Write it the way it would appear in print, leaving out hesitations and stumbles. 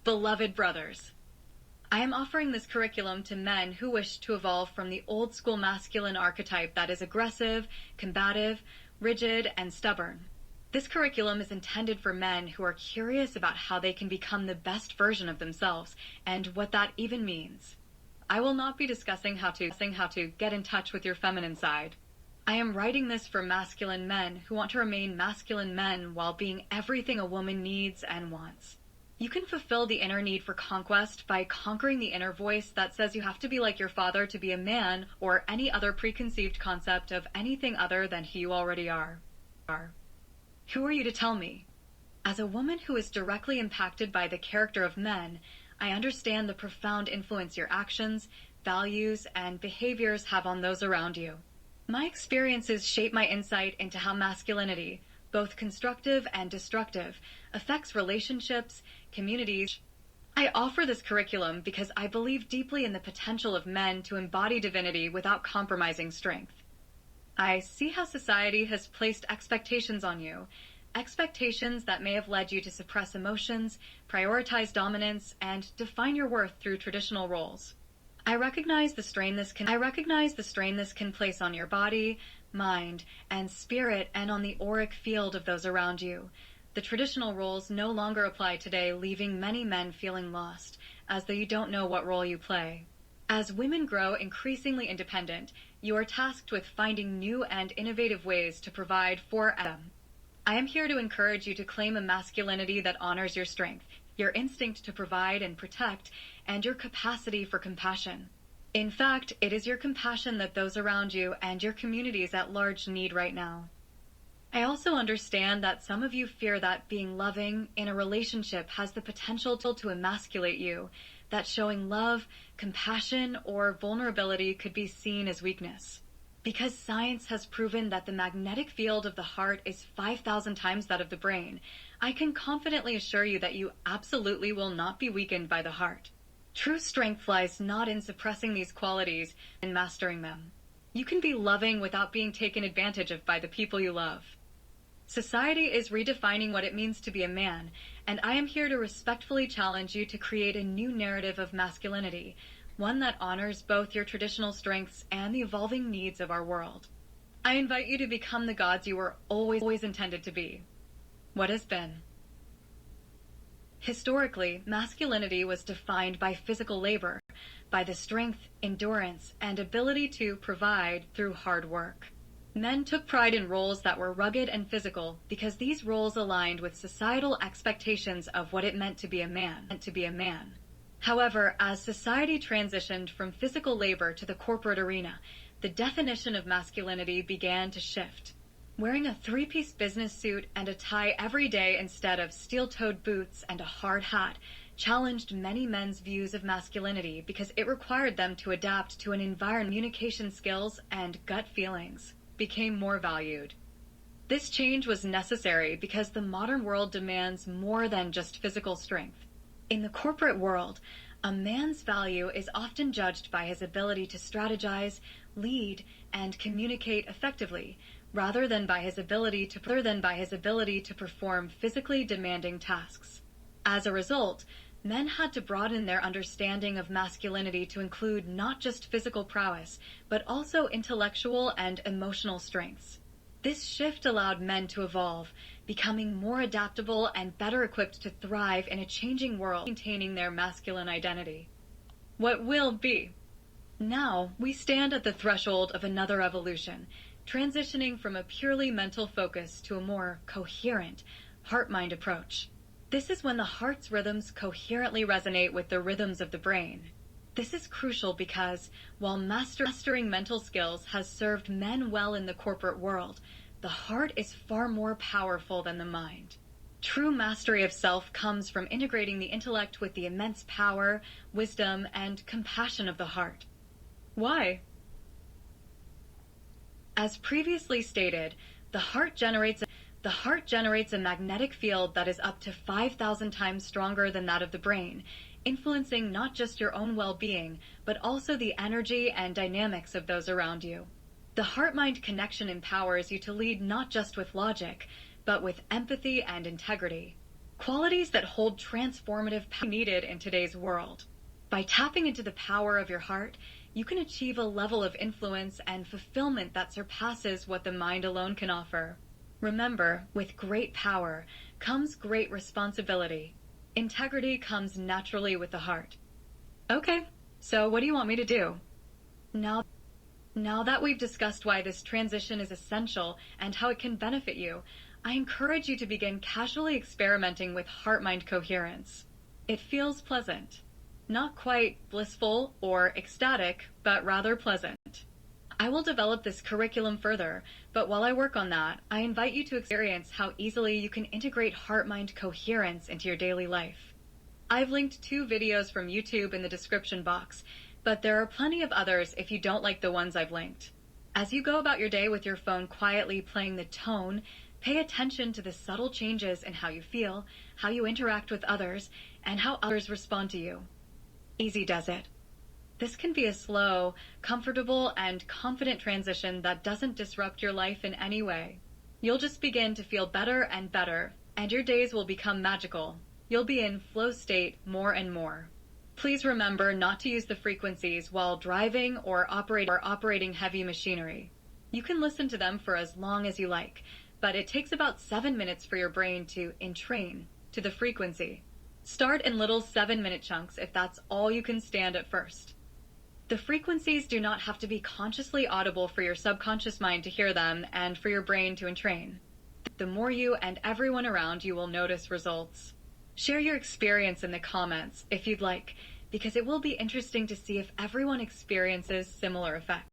Beloved brothers, I am offering this curriculum to men who wish to evolve from the old school masculine archetype that is aggressive, combative, rigid, and stubborn. This curriculum is intended for men who are curious about how they can become the best version of themselves and what that even means. I will not be discussing how to get in touch with your feminine side. I am writing this for masculine men who want to remain masculine men while being everything a woman needs and wants. You can fulfill the inner need for conquest by conquering the inner voice that says you have to be like your father to be a man, or any other preconceived concept of anything other than who you already are. Who are you to tell me? As a woman who is directly impacted by the character of men, I understand the profound influence your actions, values, and behaviors have on those around you. My experiences shape my insight into how masculinity, both constructive and destructive, affects relationships, communities. I offer this curriculum because I believe deeply in the potential of men to embody divinity without compromising strength. I see how society has placed expectations on you, expectations that may have led you to suppress emotions, prioritize dominance, and define your worth through traditional roles. I recognize the strain this can place on your body, mind, and spirit, and on the auric field of those around you. The traditional roles no longer apply today, leaving many men feeling lost, as though you don't know what role you play. As women grow increasingly independent, you are tasked with finding new and innovative ways to provide for them. I am here to encourage you to claim a masculinity that honors your strength, your instinct to provide and protect, and your capacity for compassion. In fact, it is your compassion that those around you and your communities at large need right now. I also understand that some of you fear that being loving in a relationship has the potential to emasculate you, that showing love, compassion, or vulnerability could be seen as weakness. Because science has proven that the magnetic field of the heart is 5,000 times that of the brain, I can confidently assure you that you absolutely will not be weakened by the heart. True strength lies not in suppressing these qualities and mastering them. You can be loving without being taken advantage of by the people you love. Society is redefining what it means to be a man, and I am here to respectfully challenge you to create a new narrative of masculinity, one that honors both your traditional strengths and the evolving needs of our world. I invite you to become the gods you were always intended to be. What has been? Historically, masculinity was defined by physical labor, by the strength, endurance, and ability to provide through hard work. Men took pride in roles that were rugged and physical because these roles aligned with societal expectations of what it meant to be a man. However, as society transitioned from physical labor to the corporate arena, the definition of masculinity began to shift. Wearing a three-piece business suit and a tie every day instead of steel-toed boots and a hard hat challenged many men's views of masculinity because it required them to adapt to an environment. Communication skills and gut feelings became more valued. This change was necessary because the modern world demands more than just physical strength. In the corporate world, a man's value is often judged by his ability to strategize, lead, and communicate effectively, rather than by his ability to perform physically demanding tasks. As a result, men had to broaden their understanding of masculinity to include not just physical prowess, but also intellectual and emotional strengths. This shift allowed men to evolve, becoming more adaptable and better equipped to thrive in a changing world, maintaining their masculine identity. What will be? Now, we stand at the threshold of another evolution, transitioning from a purely mental focus to a more coherent, heart-mind approach. This is when the heart's rhythms coherently resonate with the rhythms of the brain. This is crucial because, while mastering mental skills has served men well in the corporate world, the heart is far more powerful than the mind. True mastery of self comes from integrating the intellect with the immense power, wisdom, and compassion of the heart. Why? As previously stated, the heart generates a magnetic field that is up to 5,000 times stronger than that of the brain, influencing not just your own well-being, but also the energy and dynamics of those around you. The heart-mind connection empowers you to lead not just with logic, but with empathy and integrity. qualities that hold transformative power needed in today's world. By tapping into the power of your heart, you can achieve a level of influence and fulfillment that surpasses what the mind alone can offer. Remember, with great power comes great responsibility. Integrity comes naturally with the heart. Okay, so what do you want me to do? Now that we've discussed why this transition is essential and how it can benefit you, I encourage you to begin casually experimenting with heart-mind coherence. It feels pleasant. Not quite blissful or ecstatic, but rather pleasant. I will develop this curriculum further, but while I work on that, I invite you to experience how easily you can integrate heart-mind coherence into your daily life. I've linked 2 videos from YouTube in the description box, but there are plenty of others if you don't like the ones I've linked. As you go about your day with your phone quietly playing the tone, pay attention to the subtle changes in how you feel, how you interact with others, and how others respond to you. Easy does it. This can be a slow, comfortable, and confident transition that doesn't disrupt your life in any way. You'll just begin to feel better and better, and your days will become magical. You'll be in flow state more and more. Please remember not to use the frequencies while driving or operating heavy machinery. You can listen to them for as long as you like, but it takes about 7 minutes for your brain to entrain to the frequency. Start in little 7-minute chunks if that's all you can stand at first. The frequencies do not have to be consciously audible for your subconscious mind to hear them and for your brain to entrain. The more you and everyone around you will notice results. Share your experience in the comments if you'd like, because it will be interesting to see if everyone experiences similar effects.